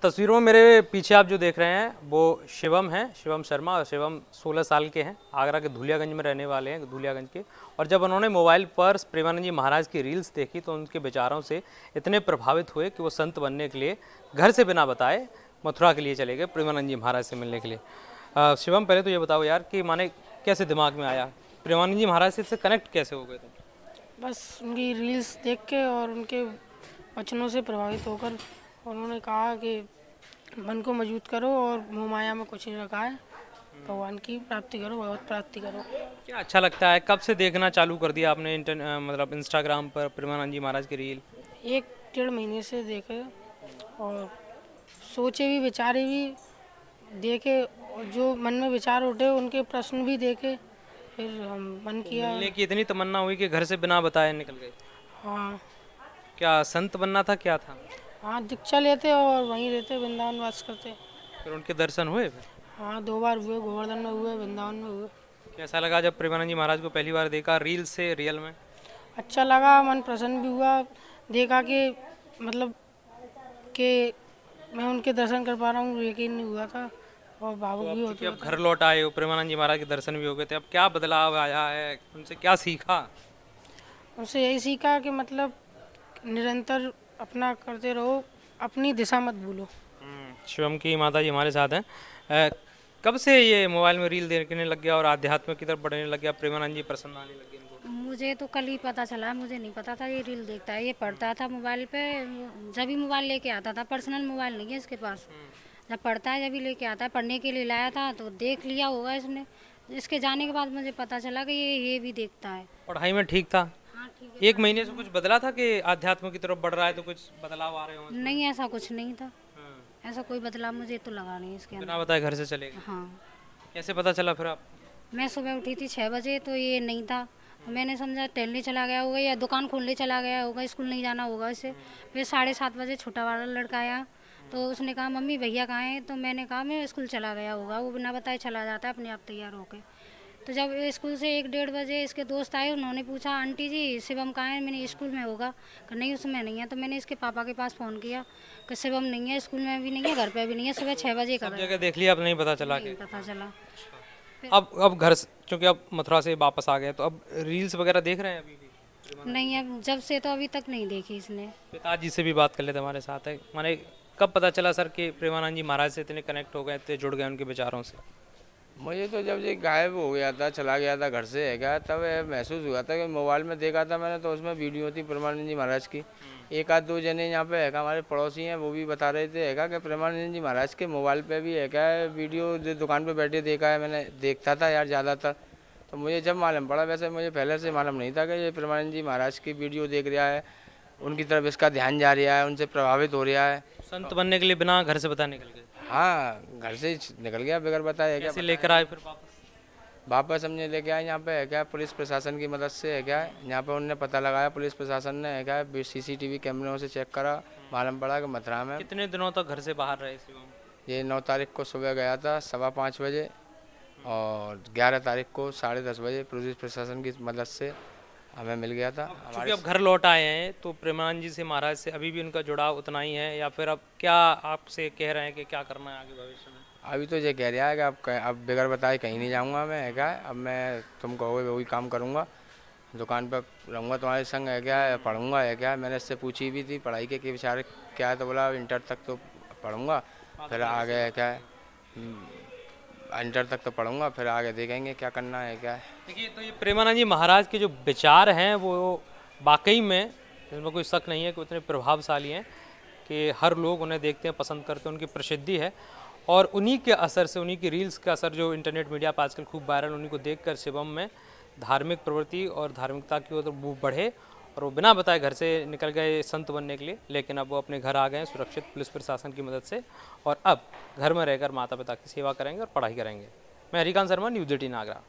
तस्वीरों में मेरे पीछे आप जो देख रहे हैं वो शिवम हैं, शिवम शर्मा। और शिवम 16 साल के हैं, आगरा के धुलियागंज में रहने वाले हैं, धुलियागंज के। और जब उन्होंने मोबाइल पर प्रेमानंद जी महाराज की रील्स देखी तो उनके विचारों से इतने प्रभावित हुए कि वो संत बनने के लिए घर से बिना बताए मथुरा के लिए चले गए प्रेमानंद जी महाराज से मिलने के लिए। शिवम, पहले तो ये बताओ यार कि माने कैसे दिमाग में आया, प्रेमानंद जी महाराज से कनेक्ट कैसे हो गए तुम? बस उनकी रील्स देख के और उनके वचनों से प्रभावित होकर उन्होंने कहा कि मन को मजबूत करो और मोह माया में कुछ नहीं रखा है, भगवान की प्राप्ति करो, भगवत प्राप्ति करो। क्या अच्छा लगता है, कब से देखना चालू कर दिया आपने मतलब इंस्टाग्राम पर प्रेमानंद जी महाराज की रील? 1-1.5 महीने से देखे और सोचे भी, विचारे भी, देखे और जो मन में विचार उठे उनके प्रश्न भी देखे, फिर हम मन किया। मिलने की इतनी तमन्ना हुई कि घर से बिना बताए निकल गए? हाँ क्या संत बनना था, क्या था? हाँ, दीक्षा लेते और वहीं रहते, वृंदावन वास करते। फिर उनके दर्शन हुए फिर? हाँ, 2 बार हुए, गोवर्धन में हुए, वृंदावन में हुए। कैसा लगा जब प्रेमानंद जी महाराज को पहली बार देखा रील से रियल में? अच्छा लगा, मन प्रसन्न भी हुआ, देखा कि मतलब कि मैं उनके दर्शन कर पा रहा हूँ, यकीन नहीं हुआ था और भावुक भी होते। अब घर लौट आए हो, प्रेमानंद जी महाराज के दर्शन भी हो गए थे, अब क्या बदलाव आया है, उनसे क्या सीखा? उनसे यही सीखा कि मतलब निरंतर अपना करते रहो, अपनी दिशा मत भूलो। शिवम की माता जी हमारे साथ हैं। कब से ये मोबाइल में रील देखने लग गया और आध्यात्म की तरफ बढ़ने लग गया, प्रेमानंद जी प्रसन्न आने लग गए इनको? मुझे तो कल ही पता चला, मुझे नहीं पता था ये रील देखता है। ये पढ़ता था मोबाइल पे, जब भी मोबाइल लेके आता था, पर्सनल मोबाइल नहीं है इसके पास। जब पढ़ता है जब भी लेके आता है, पढ़ने के लिए लाया था तो देख लिया होगा इसने। इसके जाने के बाद मुझे पता चला कि ये भी देखता है। पढ़ाई में ठीक था? हाँ ठीक है। 1 महीने से कुछ बदला था कि आध्यात्म की तरफ बढ़ रहा है तो कुछ बदलाव आ रहे हो? नहीं, ऐसा कुछ नहीं था, ऐसा कोई बदलाव मुझे तो लगा नहीं इसके अंदर। बिना बताए घर से चले गए? हाँ, कैसे पता चला फिर आप? मैं सुबह उठी थी 6 बजे तो ये नहीं था। मैंने समझा टहलने चला गया होगा या दुकान खोलने चला गया होगा, स्कूल नहीं जाना होगा इसे। फिर 7:30 बजे छोटा वाला लड़का आया तो उसने कहा मम्मी भैया कहाँ हैं, तो मैंने कहा मैं स्कूल चला गया होगा। वो बिना बताए चला जाता है अपने आप तैयार होके। तो जब स्कूल से 1-1:30 बजे इसके दोस्त आए, उन्होंने पूछा आंटी जी शिवम कहाँ है, मैंने स्कूल में होगा, कहा नहीं उसमें नहीं है। तो मैंने इसके पापा के पास फ़ोन किया कि शिवम नहीं है, स्कूल में भी नहीं है, घर पे भी नहीं है, सुबह 6 बजे का सब जगह देख लिया, अब नहीं पता चला? नहीं पता चला। अब घर चूंकि अब मथुरा से वापस आ गए तो अब रील्स वगैरह देख रहे हैं अभी भी? नहीं, अब जब से तो अभी तक नहीं देखी इसने। पिताजी से भी बात कर लेते हमारे साथ है, माने कब पता चला सर कि प्रेमानंद जी महाराज से इतने कनेक्ट हो गए, इतने जुड़ गए उनके विचारों से? मुझे तो जब ये गायब हो गया था, चला गया था घर से है क्या, तब महसूस हुआ था कि मोबाइल में देखा था मैंने तो उसमें वीडियो थी प्रेमानंद जी महाराज की। 1-2 जने यहाँ पे है हमारे पड़ोसी हैं, वो भी बता रहे थे है कि प्रेमानंद जी महाराज के मोबाइल पे भी है क्या वीडियो दुकान पे बैठे देखा है, मैंने देखता था यार ज़्यादातर। तो मुझे जब मालूम पड़ा, वैसे मुझे पहले से मालूम नहीं था कि ये प्रेमानंद जी महाराज की वीडियो देख रहा है, उनकी तरफ इसका ध्यान जा रहा है, उनसे प्रभावित हो रहा है। संत बनने के लिए बिना घर से बताए निकल गए? हाँ, घर से ही निकल गया बगैर बताए। क्या कैसे लेकर आए फिर वापस हमने लेके आए यहाँ पे है क्या, पुलिस प्रशासन की मदद से है क्या, यहाँ पे उनने पता लगाया, पुलिस प्रशासन ने है क्या CCTV कैमरों से चेक करा, मालूम पड़ा कि मथुरा में। कितने दिनों तक घर से बाहर रहे शिवम? ये 9 तारीख को सुबह गया था 5:15 बजे और 11 तारीख को 10:30 बजे पुलिस प्रशासन की मदद से हमें मिल गया था। क्योंकि अब घर लौट आए हैं तो प्रेमानंद जी से महाराज से अभी भी उनका जुड़ाव उतना ही है, या फिर अब क्या आपसे कह रहे हैं कि क्या करना है आगे भविष्य में? अभी तो ये कह रहा है कि अब बगैर बताए कहीं नहीं जाऊँगा मैं है क्या, अब मैं तुम कहोगे वही काम करूँगा, दुकान पर रहूँगा तुम्हारे संग है क्या, पढ़ूँगा है क्या। मैंने इससे पूछी भी थी पढ़ाई के विचार क्या है, तो बोला इंटर तक तो पढ़ूँगा, फिर आगे है क्या, इंटर तक तो पढ़ूँगा, फिर आगे देखेंगे क्या करना है क्या। देखिए, तो ये प्रेमानंद जी महाराज के जो विचार हैं वो वाकई में, इसमें कोई शक नहीं है कि उतने प्रभावशाली हैं कि हर लोग उन्हें देखते हैं, पसंद करते हैं, उनकी प्रसिद्धि है। और उन्हीं के असर से, उन्हीं की रील्स का असर जो इंटरनेट मीडिया पर आजकल खूब वायरल, उन्हीं को देखकर शिवम में धार्मिक प्रवृत्ति और धार्मिकता की ओर वो बढ़े और वो बिना बताए घर से निकल गए संत बनने के लिए। लेकिन अब वो अपने घर आ गए हैं सुरक्षित पुलिस प्रशासन की मदद से, और अब घर में रहकर माता पिता की सेवा करेंगे और पढ़ाई करेंगे। मैं हरिकांत शर्मा, न्यूज़ 18 आगरा।